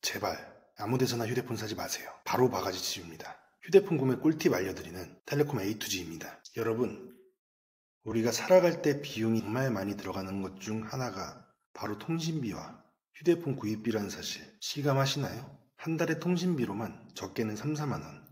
제발 아무데서나 휴대폰 사지 마세요. 바로 바가지 칩입니다. 휴대폰 구매 꿀팁 알려드리는 텔레콤 A2G입니다. 여러분, 우리가 살아갈 때 비용이 정말 많이 들어가는 것 중 하나가 바로 통신비와 휴대폰 구입비라는 사실 실감하시나요? 한 달에 통신비로만 적게는 3, 4만원,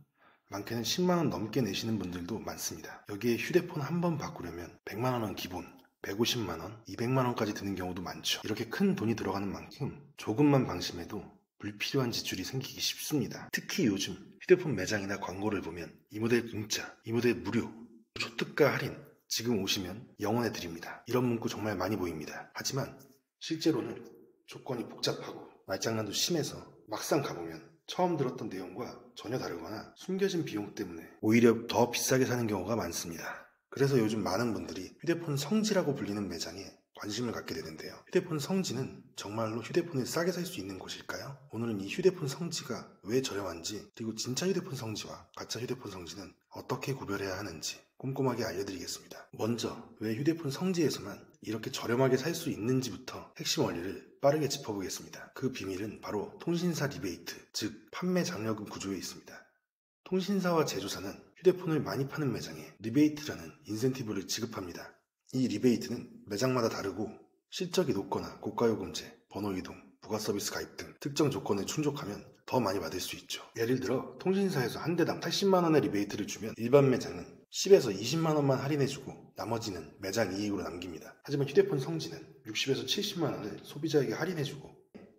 많게는 10만원 넘게 내시는 분들도 많습니다. 여기에 휴대폰 한 번 바꾸려면 100만원은 기본, 150만원, 200만원까지 드는 경우도 많죠. 이렇게 큰 돈이 들어가는 만큼 조금만 방심해도 불필요한 지출이 생기기 쉽습니다. 특히 요즘 휴대폰 매장이나 광고를 보면 이 모델 공짜, 이 모델 무료, 초특가 할인, 지금 오시면 영원해 드립니다. 이런 문구 정말 많이 보입니다. 하지만 실제로는 조건이 복잡하고 말장난도 심해서 막상 가보면 처음 들었던 내용과 전혀 다르거나 숨겨진 비용 때문에 오히려 더 비싸게 사는 경우가 많습니다. 그래서 요즘 많은 분들이 휴대폰 성지라고 불리는 매장에 관심을 갖게 되는데요. 휴대폰 성지는 정말로 휴대폰을 싸게 살 수 있는 곳일까요? 오늘은 이 휴대폰 성지가 왜 저렴한지, 그리고 진짜 휴대폰 성지와 가짜 휴대폰 성지는 어떻게 구별해야 하는지 꼼꼼하게 알려드리겠습니다. 먼저 왜 휴대폰 성지에서만 이렇게 저렴하게 살 수 있는지부터 핵심 원리를 빠르게 짚어보겠습니다. 그 비밀은 바로 통신사 리베이트, 즉 판매 장려금 구조에 있습니다. 통신사와 제조사는 휴대폰을 많이 파는 매장에 리베이트라는 인센티브를 지급합니다. 이 리베이트는 매장마다 다르고 실적이 높거나 고가요금제, 번호이동, 부가서비스 가입 등 특정 조건에 충족하면 더 많이 받을 수 있죠. 예를 들어 통신사에서 한 대당 80만원의 리베이트를 주면 일반 매장은 10에서 20만원만 할인해주고 나머지는 매장 이익으로 남깁니다. 하지만 휴대폰 성지는 60에서 70만원을 소비자에게 할인해주고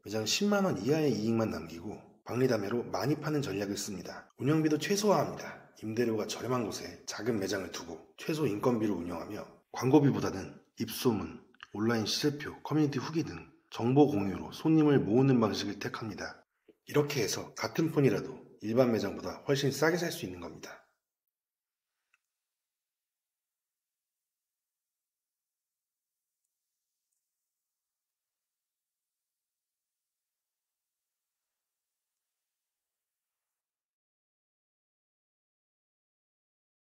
매장 10만원 이하의 이익만 남기고 박리담회로 많이 파는 전략을 씁니다. 운영비도 최소화합니다. 임대료가 저렴한 곳에 작은 매장을 두고 최소 인건비로 운영하며 광고비보다는 입소문, 온라인 시세표, 커뮤니티 후기 등 정보 공유로 손님을 모으는 방식을 택합니다. 이렇게 해서 같은 폰이라도 일반 매장보다 훨씬 싸게 살 수 있는 겁니다.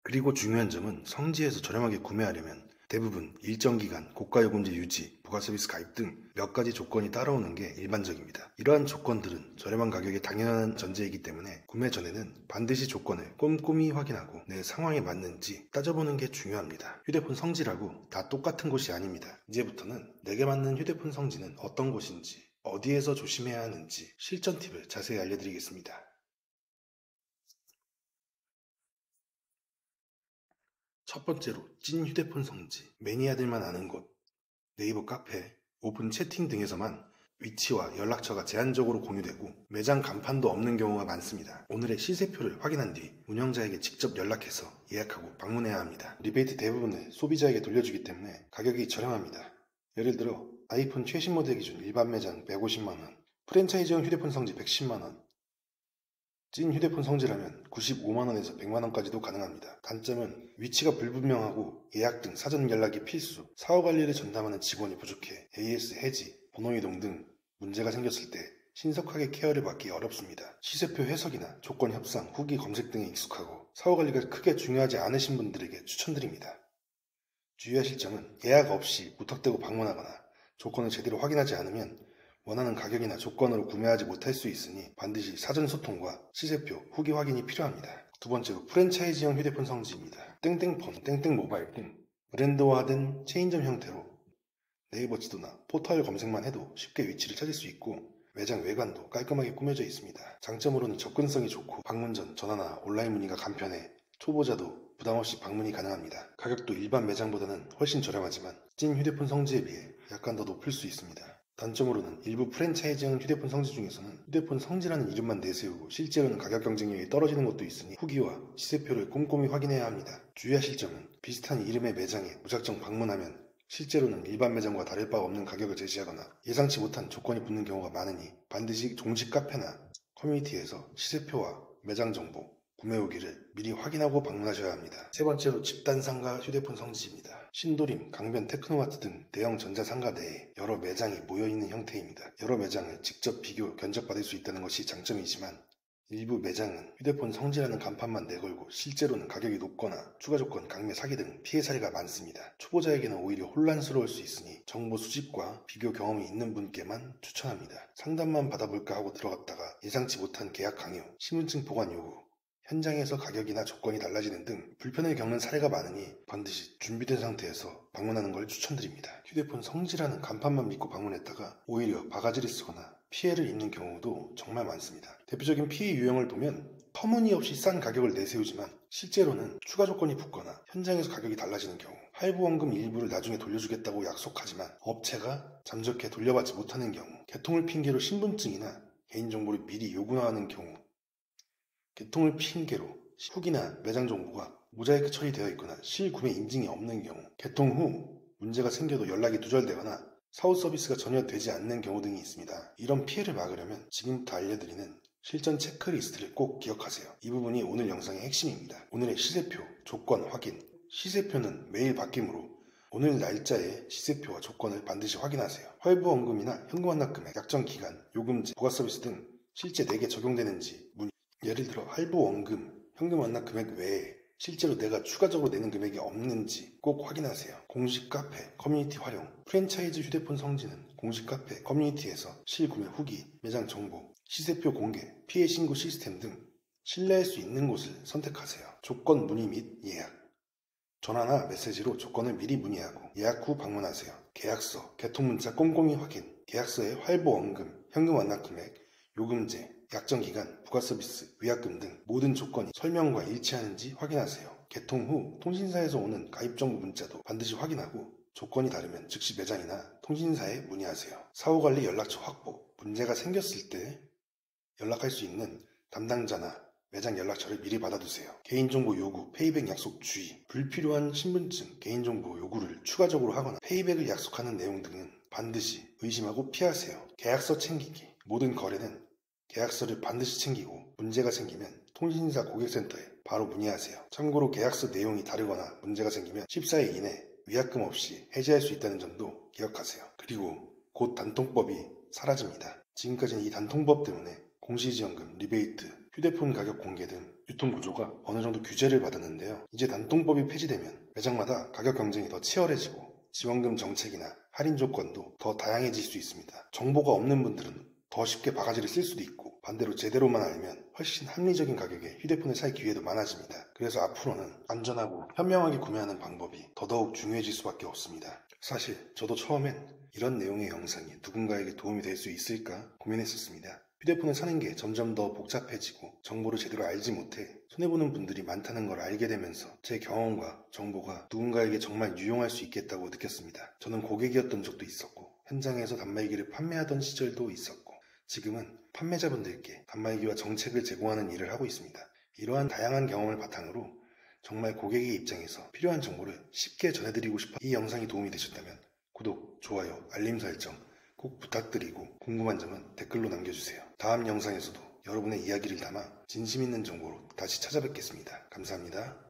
그리고 중요한 점은 성지에서 저렴하게 구매하려면 대부분 일정 기간 고가요금제 유지, 부가서비스 가입 등 몇 가지 조건이 따라오는 게 일반적입니다. 이러한 조건들은 저렴한 가격이 당연한 전제이기 때문에 구매 전에는 반드시 조건을 꼼꼼히 확인하고 내 상황에 맞는지 따져보는 게 중요합니다. 휴대폰 성지라고 다 똑같은 곳이 아닙니다. 이제부터는 내게 맞는 휴대폰 성지는 어떤 곳인지, 어디에서 조심해야 하는지 실전 팁을 자세히 알려드리겠습니다. 첫 번째로 찐 휴대폰 성지, 매니아들만 아는 곳, 네이버 카페, 오픈 채팅 등에서만 위치와 연락처가 제한적으로 공유되고 매장 간판도 없는 경우가 많습니다. 오늘의 시세표를 확인한 뒤 운영자에게 직접 연락해서 예약하고 방문해야 합니다. 리베이트 대부분을 소비자에게 돌려주기 때문에 가격이 저렴합니다. 예를 들어 아이폰 최신 모델 기준 일반 매장 150만원, 프랜차이즈형 휴대폰 성지 110만원, 찐 휴대폰 성지라면 95만원에서 100만원까지도 가능합니다. 단점은 위치가 불분명하고 예약 등 사전 연락이 필수, 사후관리를 전담하는 직원이 부족해 AS 해지, 번호이동 등 문제가 생겼을 때 신속하게 케어를 받기 어렵습니다. 시세표 해석이나 조건 협상, 후기 검색 등에 익숙하고 사후관리가 크게 중요하지 않으신 분들에게 추천드립니다. 주의하실 점은 예약 없이 무턱대고 방문하거나 조건을 제대로 확인하지 않으면 원하는 가격이나 조건으로 구매하지 못할 수 있으니 반드시 사전 소통과 시세표, 후기 확인이 필요합니다. 두 번째로 프랜차이즈형 휴대폰 성지입니다. 땡땡폰, 땡땡모바일 등 브랜드화된 체인점 형태로 네이버 지도나 포털 검색만 해도 쉽게 위치를 찾을 수 있고 매장 외관도 깔끔하게 꾸며져 있습니다. 장점으로는 접근성이 좋고 방문 전 전화나 온라인 문의가 간편해 초보자도 부담없이 방문이 가능합니다. 가격도 일반 매장보다는 훨씬 저렴하지만 찐 휴대폰 성지에 비해 약간 더 높을 수 있습니다. 단점으로는 일부 프랜차이즈형 휴대폰 성지 중에서는 휴대폰 성지라는 이름만 내세우고 실제로는 가격 경쟁력이 떨어지는 것도 있으니 후기와 시세표를 꼼꼼히 확인해야 합니다. 주의하실 점은 비슷한 이름의 매장에 무작정 방문하면 실제로는 일반 매장과 다를 바 없는 가격을 제시하거나 예상치 못한 조건이 붙는 경우가 많으니 반드시 종식 카페나 커뮤니티에서 시세표와 매장 정보, 구매 후기를 미리 확인하고 방문하셔야 합니다. 세 번째로 집단상가 휴대폰 성지입니다. 신도림, 강변, 테크노마트 등 대형 전자상가 내에 여러 매장이 모여있는 형태입니다. 여러 매장을 직접 비교, 견적받을 수 있다는 것이 장점이지만 일부 매장은 휴대폰 성지라는 간판만 내걸고 실제로는 가격이 높거나 추가 조건, 강매, 사기 등 피해 사례가 많습니다. 초보자에게는 오히려 혼란스러울 수 있으니 정보 수집과 비교 경험이 있는 분께만 추천합니다. 상담만 받아볼까 하고 들어갔다가 예상치 못한 계약 강요, 신분증 보관 요구, 현장에서 가격이나 조건이 달라지는 등 불편을 겪는 사례가 많으니 반드시 준비된 상태에서 방문하는 걸 추천드립니다. 휴대폰 성지라는 간판만 믿고 방문했다가 오히려 바가지를 쓰거나 피해를 입는 경우도 정말 많습니다. 대표적인 피해 유형을 보면 터무니없이 싼 가격을 내세우지만 실제로는 추가 조건이 붙거나 현장에서 가격이 달라지는 경우, 할부원금 일부를 나중에 돌려주겠다고 약속하지만 업체가 잠적해 돌려받지 못하는 경우, 개통을 핑계로 신분증이나 개인정보를 미리 요구하는 경우, 개통을 핑계로 후기나 매장 정보가 모자이크 처리되어 있거나 실구매 인증이 없는 경우, 개통 후 문제가 생겨도 연락이 두절되거나 사후 서비스가 전혀 되지 않는 경우 등이 있습니다. 이런 피해를 막으려면 지금부터 알려드리는 실전 체크리스트를 꼭 기억하세요. 이 부분이 오늘 영상의 핵심입니다. 오늘의 시세표, 조건 확인. 시세표는 매일 바뀌므로 오늘 날짜의 시세표와 조건을 반드시 확인하세요. 할부원금이나 현금 완납금액, 약정기간, 요금제, 부가서비스 등 실제 내게 적용되는지 예를 들어 할부원금, 현금 완납 금액 외에 실제로 내가 추가적으로 내는 금액이 없는지 꼭 확인하세요. 공식 카페, 커뮤니티 활용. 프랜차이즈 휴대폰 성지는 공식 카페, 커뮤니티에서 실구매 후기, 매장 정보, 시세표 공개, 피해 신고 시스템 등 신뢰할 수 있는 곳을 선택하세요. 조건 문의 및 예약. 전화나 메시지로 조건을 미리 문의하고 예약 후 방문하세요. 계약서, 개통문자 꼼꼼히 확인. 계약서에 할부원금, 현금 완납 금액, 요금제, 약정기간, 부가서비스, 위약금 등 모든 조건이 설명과 일치하는지 확인하세요. 개통 후 통신사에서 오는 가입정보 문자도 반드시 확인하고 조건이 다르면 즉시 매장이나 통신사에 문의하세요. 사후관리 연락처 확보. 문제가 생겼을 때 연락할 수 있는 담당자나 매장 연락처를 미리 받아두세요. 개인정보 요구, 페이백 약속 주의. 불필요한 신분증, 개인정보 요구를 추가적으로 하거나 페이백을 약속하는 내용 등은 반드시 의심하고 피하세요. 계약서 챙기기. 모든 거래는 계약서를 반드시 챙기고 문제가 생기면 통신사 고객센터에 바로 문의하세요. 참고로 계약서 내용이 다르거나 문제가 생기면 14일 이내 위약금 없이 해지할 수 있다는 점도 기억하세요. 그리고 곧 단통법이 사라집니다. 지금까지는 이 단통법 때문에 공시지원금, 리베이트, 휴대폰 가격 공개 등 유통구조가 어느 정도 규제를 받았는데요. 이제 단통법이 폐지되면 매장마다 가격 경쟁이 더 치열해지고 지원금 정책이나 할인 조건도 더 다양해질 수 있습니다. 정보가 없는 분들은 더 쉽게 바가지를 쓸 수도 있고 반대로 제대로만 알면 훨씬 합리적인 가격에 휴대폰을 살 기회도 많아집니다. 그래서 앞으로는 안전하고 현명하게 구매하는 방법이 더더욱 중요해질 수밖에 없습니다. 사실 저도 처음엔 이런 내용의 영상이 누군가에게 도움이 될 수 있을까 고민했었습니다. 휴대폰을 사는 게 점점 더 복잡해지고 정보를 제대로 알지 못해 손해보는 분들이 많다는 걸 알게 되면서 제 경험과 정보가 누군가에게 정말 유용할 수 있겠다고 느꼈습니다. 저는 고객이었던 적도 있었고 현장에서 단말기를 판매하던 시절도 있었고 지금은 판매자분들께 단말기와 정책을 제공하는 일을 하고 있습니다. 이러한 다양한 경험을 바탕으로 정말 고객의 입장에서 필요한 정보를 쉽게 전해드리고 싶어 이 영상이 도움이 되셨다면 구독, 좋아요, 알림 설정 꼭 부탁드리고 궁금한 점은 댓글로 남겨주세요. 다음 영상에서도 여러분의 이야기를 담아 진심 있는 정보로 다시 찾아뵙겠습니다. 감사합니다.